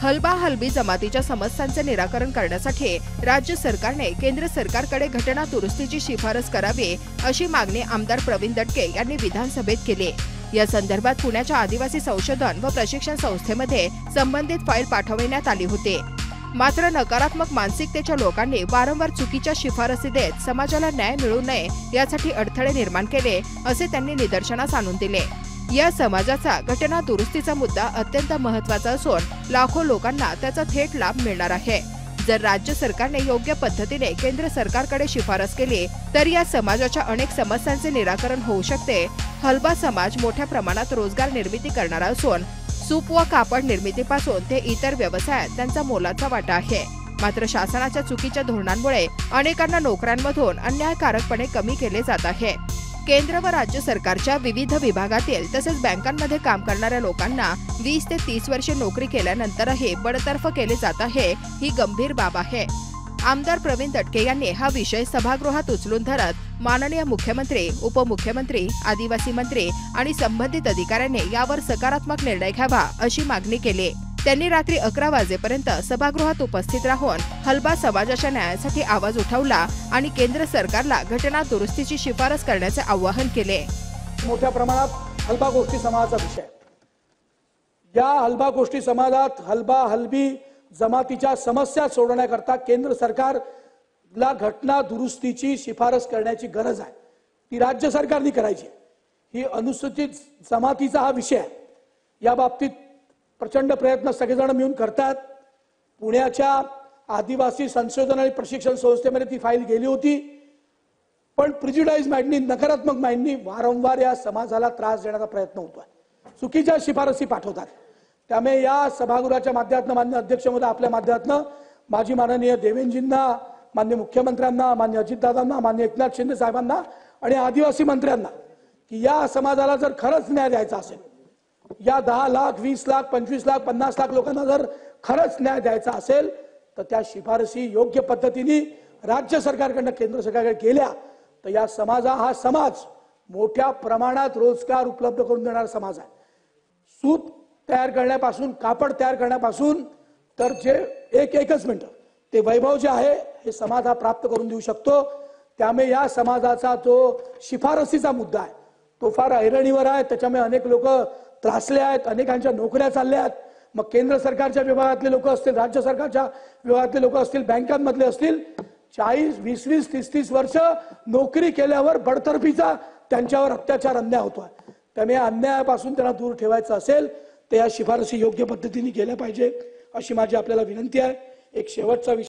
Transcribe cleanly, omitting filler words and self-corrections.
हलबी जमातीच्या समस्यांचे निराकरण करण्यासाठी राज्य सरकारने केंद्र सरकारकडे घटना दुरुस्तीची शिफारस करावी अशी मागणी आमदार प्रवीण दटके यांनी विधानसभेत केली। या संदर्भात पुण्याच्या आदिवासी संशोधन व प्रशिक्षण संस्थेमध्ये संबंधित फाईल पाठवण्यात आली होती। मात्र नकारात्मक मानसिकतेच्या लोकांनी वारंवार चुकीच्या शिफारसी देत समाजाला न्याय मिळू नये यासाठी अडथळे निर्माण केले असे त्यांनी निदर्शनास आणून दिले। या समाजाचा घटना दुरुस्तीचा मुद्दा अत्यंत महत्त्वाचा असून लाखो लोकांना त्याचा थेट लाभ मिळणार आहे। जर राज्य सरकारने योग्य पद्धतीने केंद्र सरकारकडे शिफारस केली तर या समाजाच्या अनेक समस्यांचे निराकरण होऊ शकते। हलबा समाज मोठ्या प्रमाणात रोजगार निर्मिती करणारा असून सूप व कापड निर्मितीपासून ते इतर व्यवसायात त्यांचा मोलाचा वाटा आहे। मात्र शासनाच्या चुकीच्या धोरणांमुळे अनेकांना नोकऱ्यांमधून अन्यायकारकपणे कमी केले जात आहे। केंद्र व राज्य सरकारच्या विविध विभागातील तसेच बँकांमध्ये काम करणाऱ्या लोकांना 20 ते 30 वर्षे नोकरी केल्यानंतरही बडतर्फ केले जात आहे, ही गंभीर बाब आहे। आमदार प्रवीण दटके यांनी हा विषय सभागृहात उचलून धरत माननीय मुख्यमंत्री, उपमुख्यमंत्री, आदिवासी मंत्री आणि संबंधित अधिकाऱ्यांनी यावर सकारात्मक निर्णय घ्यावा अशी मागणी केली। त्यांनी रात्री 11 वाजेपर्यंत सभागृहात उपस्थित राहून हलबा समाजाच्या न्यायासाठी आवाज उठवला आणि केंद्र सरकारला घटना दुरुस्तीची शिफारस करण्याचे आवाहन केले। मोठ्या प्रमाणात हलबा गोष्टी समाजाचा विषय, या हलबा गोष्टी समाजात हलबी जमातीच्या समस्या सोडवण्याकरता केंद्र सरकारला घटना दुरुस्तीची शिफारस करण्याची गरज आहे। ती राज्य सरकारने करायची। ही अनुसूचित जमातीचा हा विषय आहे। या बाबतीत प्रचंड प्रयत्न सगळेजण मिळून करतात। पुण्याच्या आदिवासी संशोधन आणि प्रशिक्षण संस्थेमध्ये ती फाईल गेली होती, पण प्रिज्युडाइज माइंडनी, नकारात्मक माइंडनी वारंवार या समाजाला त्रास देण्याचा प्रयत्न होतोय, चुकीच्या शिफारसी पाठवतात। त्यामुळे या सभागृहाच्या माध्यमातून माननीय अध्यक्ष महोदय आपल्या माध्यमातून माजी माननीय देवेंद्रजींना, माननीय मुख्यमंत्र्यांना, माननीय अजितदादांना, माननीय एकनाथ शिंदे साहेबांना आणि आदिवासी मंत्र्यांना की या समाजाला जर खरंच न्याय द्यायचा असेल, या 10 लाख, 20 लाख, 25 लाख, 50 लाख लोकांना जर खरंच न्याय द्यायचा असेल तर त्या शिफारसी योग्य पद्धतीने राज्य सरकारकडून केंद्र सरकारकडे केल्या तर या हा समाज मोठ्या प्रमाणात रोजगार उपलब्ध करून देणारा समाज आहे। सूत तयार करण्यापासून, कापड तयार करण्यापासून तर जे एकच मिनिट ते वैभव जे आहे हे समाज हा प्राप्त करून देऊ शकतो। त्यामुळे या समाजाचा जो शिफारसीचा मुद्दा आहे तो फार ऐरणीवर आहे। त्याच्यामुळे अनेक लोक त्रासले आहेत, अनेकांच्या नोकऱ्या चालल्या आहेत। मग केंद्र सरकारच्या विभागातले लोक असतील, राज्य सरकारच्या विभागातले लोक असतील, बँकांमधले असतील, 40, 20, 30 वर्ष नोकरी केल्यावर बडतर्फीचा त्यांच्यावर अत्याचार, अन्याय होतोय। त्यामुळे अन्यायापासून त्यांना दूर ठेवायचं असेल तर या शिफारसी योग्य पद्धतीने केल्या पाहिजे अशी माझी आपल्याला विनंती आहे। एक शेवटचा